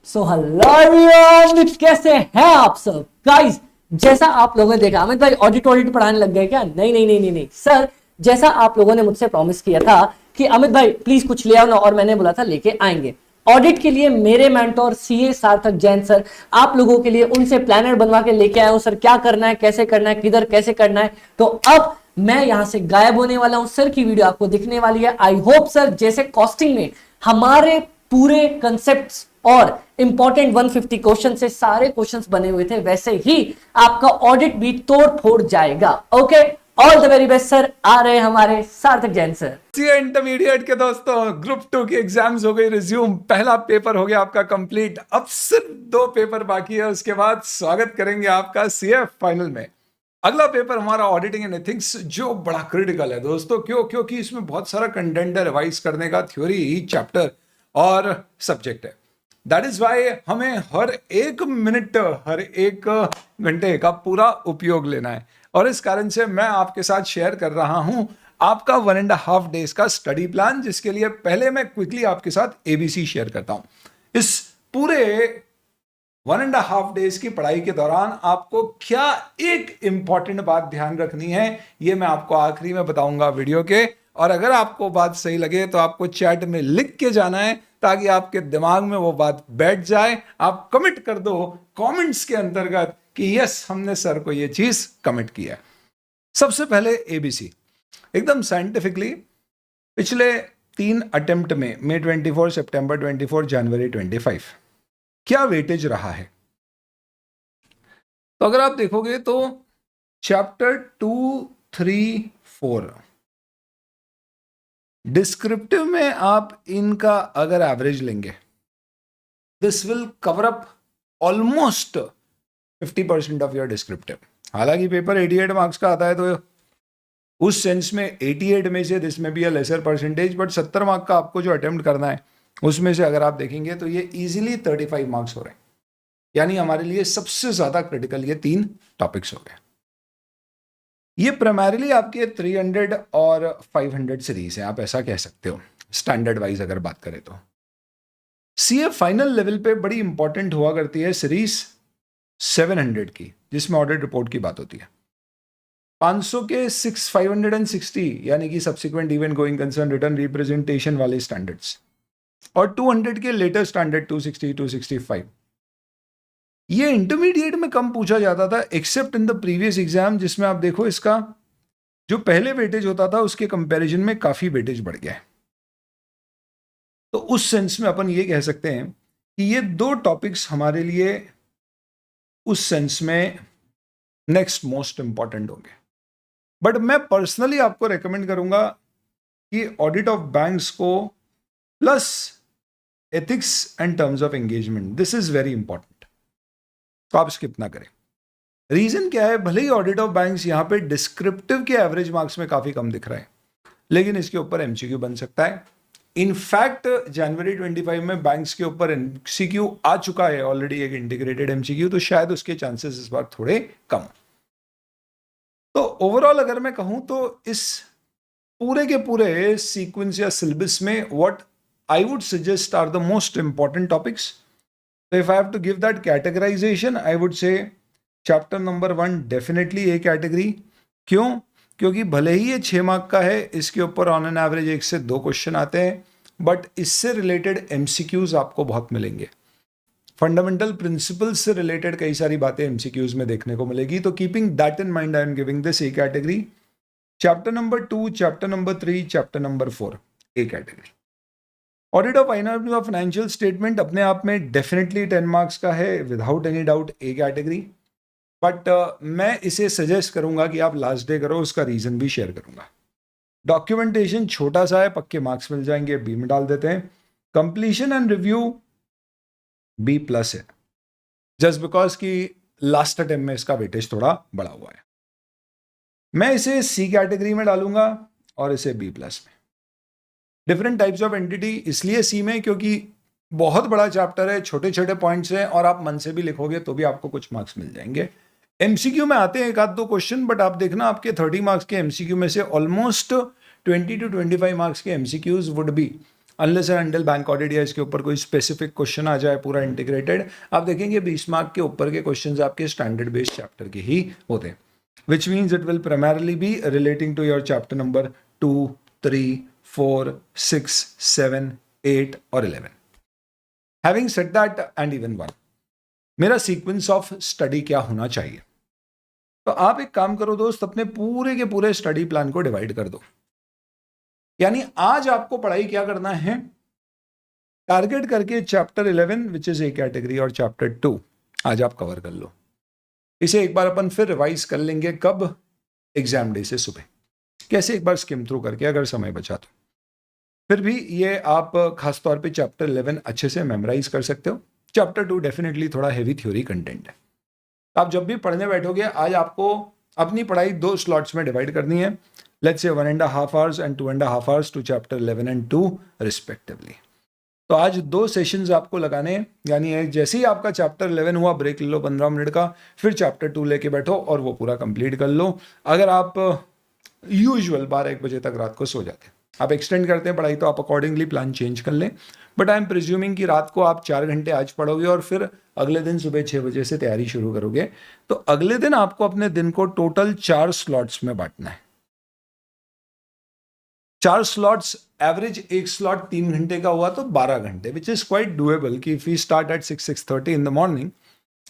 So hello everyone, कैसे हैं आप सब गाइस। जैसा आप लोगों ने देखा, अमित भाई ऑडिट पढ़ाने लग गए क्या? नहीं नहीं नहीं नहीं नहीं सर, जैसा आप लोगों ने मुझसे प्रॉमिस किया था कि अमित भाई प्लीज कुछ ले आओ ना, और मैंने बोला था लेके आएंगे। ऑडिट के लिए मेरे मेंटोर सीए सार्थक जैन सर आप लोगों के लिए उनसे प्लानर बनवा के लेके आया हूं। सर क्या करना है, कैसे करना है, किधर कैसे करना है। तो अब मैं यहां से गायब होने वाला हूं। सर की वीडियो आपको दिखने वाली है। आई होप सर जैसे कॉस्टिंग में हमारे पूरे कंसेप्ट्स और इंपॉर्टेंट 150 क्वेश्चन से सारे क्वेश्चंस बने हुए थे, वैसे ही आपका ऑडिट भी तोड़ फोड़ जाएगा। Okay, all the very best sir. आ रहे हमारे सार्थक जैन सर। इंटरमीडिएट के दोस्तों, ग्रुप 2 की एग्जाम्स हो गई रिज्यूम। पहला पेपर हो गया आपका कंप्लीट। अब सिर्फ 2 पेपर बाकी है, उसके बाद स्वागत करेंगे आपका सीएफ फाइनल में। अगला पेपर हमारा ऑडिटिंग एंड एथिक्स, जो बड़ा क्रिटिकल है दोस्तों। क्योंकि इसमें बहुत सारा कंटेंट है रिवाइज करने का, थ्योरी, चैप्टर और सब्जेक्ट है। दैट इज वाई हमें हर एक मिनट, हर एक घंटे का पूरा उपयोग लेना है। और इस कारण से मैं आपके साथ शेयर कर रहा हूं आपका 1.5 डेज का स्टडी प्लान, जिसके लिए पहले मैं क्विकली आपके साथ एबीसी शेयर करता हूं। इस पूरे 1.5 डेज की पढ़ाई के दौरान आपको क्या एक इंपॉर्टेंट बात ध्यान रखनी है, ये मैं आपको आखिरी में बताऊंगा वीडियो के। और अगर आपको बात सही लगे तो आपको चैट में लिख के जाना है, ताकि आपके दिमाग में वो बात बैठ जाए। आप कमिट कर दो कमेंट्स के अंतर्गत कि यस, हमने सर को ये चीज कमिट किया है। सबसे पहले एबीसी एकदम साइंटिफिकली पिछले 3 अटेम्प्ट में, मई 24, सितंबर 24, जनवरी 25, क्या वेटेज रहा है। तो अगर आप देखोगे तो चैप्टर 2, 3, 4 डिस्क्रिप्टिव में आप इनका अगर एवरेज लेंगे, this will cover up almost 50% of your descriptive. हालांकि पेपर 88 मार्क्स का आता है, तो उस सेंस में 88 में से दिस में भी a lesser percentage, but 70 mark का आपको जो अटेम्प्ट करना है उसमें से अगर आप देखेंगे तो ये इजीली 35 मार्क्स हो रहे हैं। यानी हमारे लिए सबसे ज्यादा क्रिटिकल ये 3 टॉपिक्स हो गए। ये प्राइमरीली आपके 300 और 500 सीरीज है, आप ऐसा कह सकते हो स्टैंडर्ड वाइज अगर बात करें तो। सीए फाइनल लेवल पे बड़ी इंपॉर्टेंट हुआ करती है सीरीज 700 की, जिसमें ऑडिट रिपोर्ट की बात होती है। 500 के 560 यानी कि subsequent event going concern written representation वाले स्टैंडर्ड्स, और 200 के लेटेस्ट स्टैंडर्ड 260, 265। ये इंटरमीडिएट में कम पूछा जाता था, accept in the previous exam, जिसमें आप देखो इसका जो पहले वेटेज होता था उसके कंपैरिजन में काफी वेटेज बढ़ गया है। तो उस सेंस में अपन ये कह सकते हैं कि ये 2 टॉपिक्स हमारे लिए उस सेंस में नेक्स्ट मोस्ट इंपॉर्टेंट होंगे। बट मैं पर्सनली आपको रेकमेंड करूंगा कि ऑडिट ऑफ बैंक्स को plus ethics and terms of engagement, this is very important, तो आप स्किप ना करें। रीजन क्या है, भले ही ऑडिट ऑफ बैंक्स यहां पे डिस्क्रिप्टिव के एवरेज मार्क्स में काफी कम दिख रहा है, लेकिन इसके ऊपर एमसीक्यू बन सकता है। इनफैक्ट जनवरी 25 में बैंक्स के ऊपर एमसीक्यू आ चुका है ऑलरेडी, एक इंटीग्रेटेड एमसीक्यू, तो शायद उसके चांसेस इस बार थोड़े कम। तो ओवरऑल अगर मैं कहूं तो इस पूरे के पूरे सीक्वेंस या सिलेबस में what I would suggest are the most important topics. So if I have to give that categorization, I would say chapter number 1 definitely A category। क्यों? क्योंकि भले ही ये 6 मार्क का है, इसके ऊपर ऑन एन एवरेज 1 से 2 क्वेश्चन आते हैं, बट इससे रिलेटेड एमसीक्यूज आपको बहुत मिलेंगे। फंडामेंटल प्रिंसिपल्स से रिलेटेड कई सारी बातें एमसीक्यूज में देखने को मिलेगी। तो keeping that in mind, I am giving this A category. Chapter number 2, chapter number 3, chapter number 4 A category. Audit of financial statement अपने आप में डेफिनेटली 10 मार्क्स का है, without any doubt A category. But मैं इसे सजेस्ट करूंगा कि आप लास्ट डे करो, उसका रीजन भी शेयर करूंगा। डॉक्यूमेंटेशन छोटा सा है, पक्के मार्क्स मिल जाएंगे, बी में डाल देते हैं। Completion and review B plus है, जस्ट बिकॉज कि लास्ट अटेम्प्ट में इसका वेटेज थोड़ा बड़ा हुआ है। मैं इसे सी कैटेगरी में डालूंगा और इसे बी प्लस में। डिफरेंट टाइप्स ऑफ एंटिटी इसलिए सी में क्योंकि बहुत बड़ा चैप्टर है, छोटे छोटे पॉइंट्स हैं, और आप मन से भी लिखोगे तो भी आपको कुछ मार्क्स मिल जाएंगे। एमसीक्यू में आते हैं 1-2 क्वेश्चन, बट आप देखना आपके 30 मार्क्स के एमसीक्यू में से ऑलमोस्ट 20 to 25 मार्क्स के MCQs would be unless and until bank audit या इसके ऊपर कोई स्पेसिफिक क्वेश्चन आ जाए पूरा इंटीग्रेटेड, आप देखेंगे 20 मार्क के ऊपर के क्वेश्चंस आपके स्टैंडर्ड बेस्ड चैप्टर के ही होते हैं, which means it will primarily be relating to your chapter number 2, 3, 4, 6, 7, 8 or 11. Having said that and even 1, मेरा सीक्वेंस ऑफ स्टडी क्या होना चाहिए? तो आप एक काम करो दोस्त, अपने पूरे के पूरे स्टडी प्लान को डिवाइड कर दो। यानी आज आपको पढ़ाई क्या करना है, टारगेट करके chapter 11 which is A category और चैप्टर 2 आज आप कवर कर लो। इसे एक बार अपन फिर रिवाइज कर लेंगे, कब? एग्जाम डे से सुबह। कैसे? एक बार स्किम थ्रू करके, अगर समय बचा तो। फिर भी ये आप खासतौर पे चैप्टर 11 अच्छे से मेमोराइज कर सकते हो। चैप्टर 2 डेफिनेटली थोड़ा हैवी थ्योरी कंटेंट है। आप जब भी पढ़ने बैठोगे, आज आपको अपनी पढ़ाई 2 स्लॉट्स में डिवाइड करनी है। Let's say 1.5 hours and 2.5 hours to chapter 11 and 2 respectively. तो आज 2 सेशंस आपको लगाने हैं, यानी जैसे ही आपका चैप्टर 11 हुआ, ब्रेक ले लो 15 मिनट का, फिर चैप्टर 2 लेके बैठो और वो पूरा कंप्लीट कर लो। अगर आप यूजुअल 12-1 बजे तक रात को सो जाते हैं, आप एक्सटेंड करते हैं पढ़ाई, तो आप अकॉर्डिंगली प्लान चेंज कर लें। बट आई एम प्रिज्यूमिंग कि रात को आप 4 घंटे आज पढ़ोगे और फिर अगले दिन सुबह 6 बजे से तैयारी शुरू करोगे, तो अगले दिन आपको अपने दिन को टोटल 4 स्लॉट्स में बांटना है। 4 स्लॉट्स, एवरेज एक स्लॉट 3 घंटे का हुआ तो 12 घंटे, विच इज क्वाइट डूएबल कि if we start at 6:30 in the morning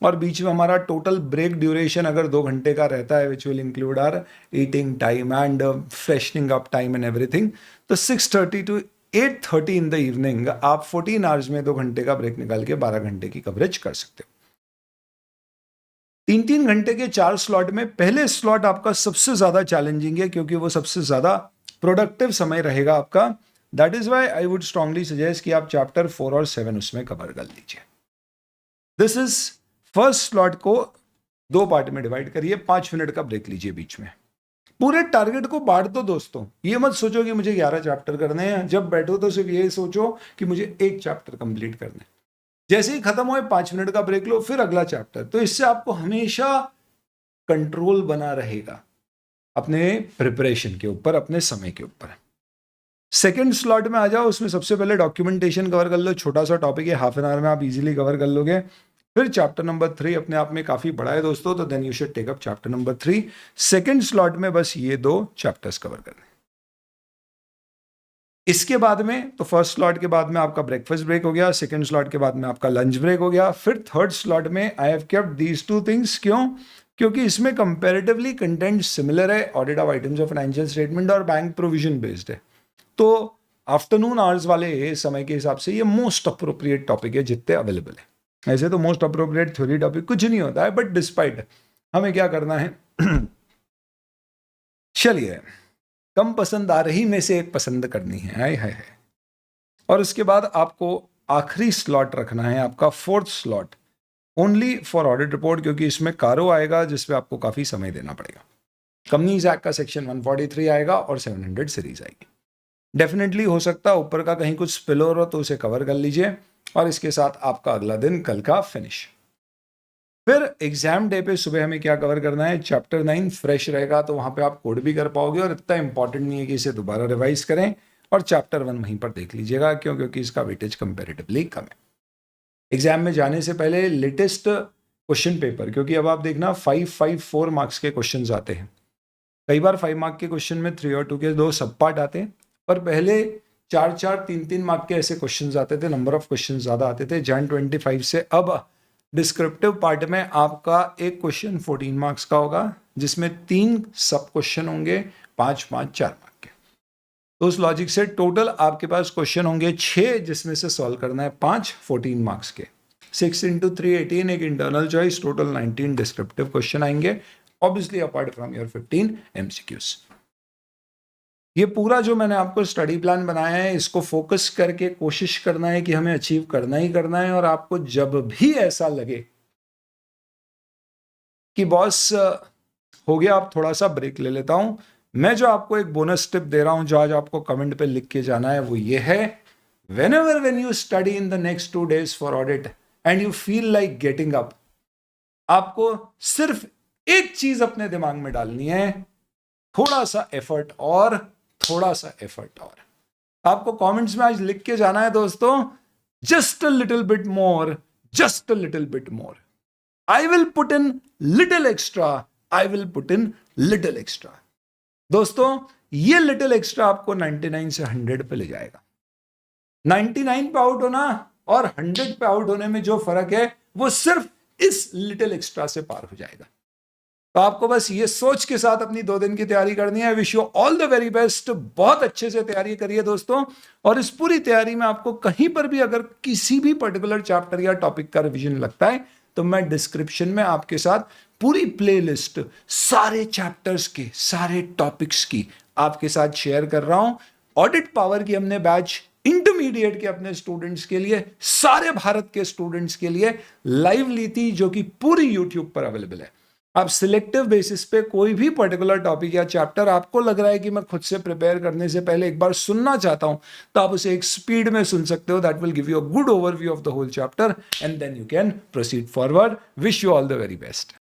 और बीच में हमारा टोटल ब्रेक ड्यूरेशन अगर 2 घंटे का रहता है, which will include our eating time and freshening up time and everything, तो 6:30 to 8:30 इन द इवनिंग आप 14 आवर्स में 2 घंटे का ब्रेक निकाल के 12 घंटे की कवरेज कर सकते हो। 3-3 घंटे के 4 स्लॉट में पहले स्लॉट आपका सबसे ज्यादा चैलेंजिंग है, क्योंकि वो सबसे ज्यादा प्रोडक्टिव समय रहेगा आपका। That is why I would strongly suggest कि आप चैप्टर 4 और 7 उसमें कवर कर लीजिए। दिस इज फर्स्ट स्लॉट को 2 पार्ट में डिवाइड करिए, 5 मिनट का ब्रेक लीजिए बीच में। पूरे टारगेट को बांट दो दोस्तों, ये मत सोचो कि मुझे 11 चैप्टर करने हैं। जब बैठो तो सिर्फ ये सोचो कि मुझे 1 चैप्टर कंप्लीट करना है। जैसे ही खत्म हो 5 मिनट का ब्रेक लो, फिर अगला चैप्टर। तो इससे आपको हमेशा कंट्रोल बना रहेगा अपने प्रिपरेशन के ऊपर, अपने समय के ऊपर। सेकेंड स्लॉट में आ जाओ, उसमें सबसे पहले डॉक्यूमेंटेशन कवर कर लो। छोटा सा टॉपिक है, हाफ एन आवर में आप इजीली कवर कर लोगे। फिर चैप्टर नंबर 3 अपने आप में काफी बड़ा है दोस्तों, तो then you should take up chapter number 3। Second slot में बस ये 2 चैप्टर्स कवर करने। इसके बाद में तो फर्स्ट स्लॉट के बाद में आपका ब्रेकफास्ट ब्रेक हो गया, सेकेंड स्लॉट के बाद में आपका लंच ब्रेक हो गया, फिर थर्ड स्लॉट में I have kept these 2 things. क्यों? क्योंकि इसमें कंपैरेटिवली कंटेंट सिमिलर है, audit of items of financial statement और बैंक प्रोविजन बेस्ड है। तो आफ्टरनून आवर्स वाले समय के हिसाब से ये मोस्ट अप्रोप्रिएट टॉपिक है जितने अवेलेबल है। ऐसे तो मोस्ट अप्रोप्रिएट थ्योरी टॉपिक कुछ नहीं होता है, बट डिस्पाइट हमें क्या करना है चलिए कम पसंद आ रही में से एक पसंद करनी है, हाय हाय हाय। और उसके बाद आपको आखिरी स्लॉट रखना है, आपका 4th slot only for audit report, क्योंकि इसमें कारो आएगा जिसपे आपको काफी समय देना पड़ेगा। कंपनीज एक्ट का सेक्शन 143 आएगा और 700 सीरीज आएगी। डेफिनेटली हो सकता है ऊपर का कहीं कुछ स्पिल ओवर हो तो उसे कवर कर लीजिए, और इसके साथ आपका अगला दिन कल का फिनिश। फिर एग्जाम डे पे सुबह हमें क्या कवर करना है, चैप्टर 9 फ्रेश रहेगा तो वहां पे आप कोड भी कर पाओगे, और इतना इंपॉर्टेंट नहीं है कि इसे दोबारा रिवाइज करें। और चैप्टर 1 वहीं पर देख लीजिएगा, क्यों? क्योंकि इसका वेटेज कंपेरेटिवली कम है। एग्जाम में जाने से पहले लेटेस्ट क्वेश्चन पेपर, क्योंकि अब आप देखना 5-5-4 मार्क्स के क्वेश्चन आते हैं। कई बार 5 मार्क के क्वेश्चन में 3 और 2 के 2 सब पार्ट आते हैं, पर पहले 4-4, 3-3 मार्क के ऐसे क्वेश्चंस आते थे, नंबर ऑफ क्वेश्चन ज्यादा आते थे। जैन 25 से अब डिस्क्रिप्टिव पार्ट में आपका एक क्वेश्चन 14 मार्क्स का होगा, जिसमें 3 सब क्वेश्चन होंगे, 5-5 4 मार्क के। तो उस लॉजिक से टोटल आपके पास क्वेश्चन होंगे 6, जिसमें से सॉल्व करना है 5 14 मार्क्स के। 6 × 3 18, एक internal choice, total 19 descriptive question आएंगे, obviously apart from your 15 MCQs। ये पूरा जो मैंने आपको स्टडी प्लान बनाया है, इसको फोकस करके कोशिश करना है कि हमें अचीव करना ही करना है। और आपको जब भी ऐसा लगे कि बॉस हो गया, आप थोड़ा सा ब्रेक ले लेता हूं, मैं जो आपको एक बोनस टिप दे रहा हूं, जो आज आपको कमेंट पे लिख के जाना है, वो ये है, when you study in the next 2 days for audit and you feel like getting up, आपको सिर्फ एक चीज अपने दिमाग में डालनी है, थोड़ा सा एफर्ट और थोड़ा सा एफर्ट और। आपको कमेंट्स में आज लिख के जाना है दोस्तों, just a little bit more, just a little bit more, I will put in little extra, I will put in little extra. दोस्तों ये लिटिल एक्स्ट्रा आपको 99 से 100 पे ले जाएगा। 99 पे आउट होना और 100 पे आउट होने में जो फर्क है वो सिर्फ इस लिटिल एक्स्ट्रा से पार हो जाएगा। तो आपको बस ये सोच के साथ अपनी 2 दिन की तैयारी करनी है। Wish you all the very best. बहुत अच्छे से तैयारी करिए दोस्तों, और इस पूरी तैयारी में आपको कहीं पर भी अगर किसी भी पर्टिकुलर चैप्टर या टॉपिक का रिवीजन लगता है तो मैं डिस्क्रिप्शन में आपके साथ पूरी प्लेलिस्ट सारे चैप्टर्स की, सारे टॉपिक्स की आपके साथ शेयर कर रहा हूं। ऑडिट पावर की हमने बैच इंटरमीडिएट के अपने स्टूडेंट्स के लिए, सारे भारत के स्टूडेंट्स के लिए लाइव ली थी, जो कि पूरी यूट्यूब पर अवेलेबल है। आप सिलेक्टिव बेसिस पे कोई भी पर्टिकुलर टॉपिक या चैप्टर आपको लग रहा है कि मैं खुद से प्रिपेयर करने से पहले एक बार सुनना चाहता हूं, तो आप उसे एक स्पीड में सुन सकते हो। That will give you a good overview of the whole chapter and then you can proceed forward. Wish you all the very best.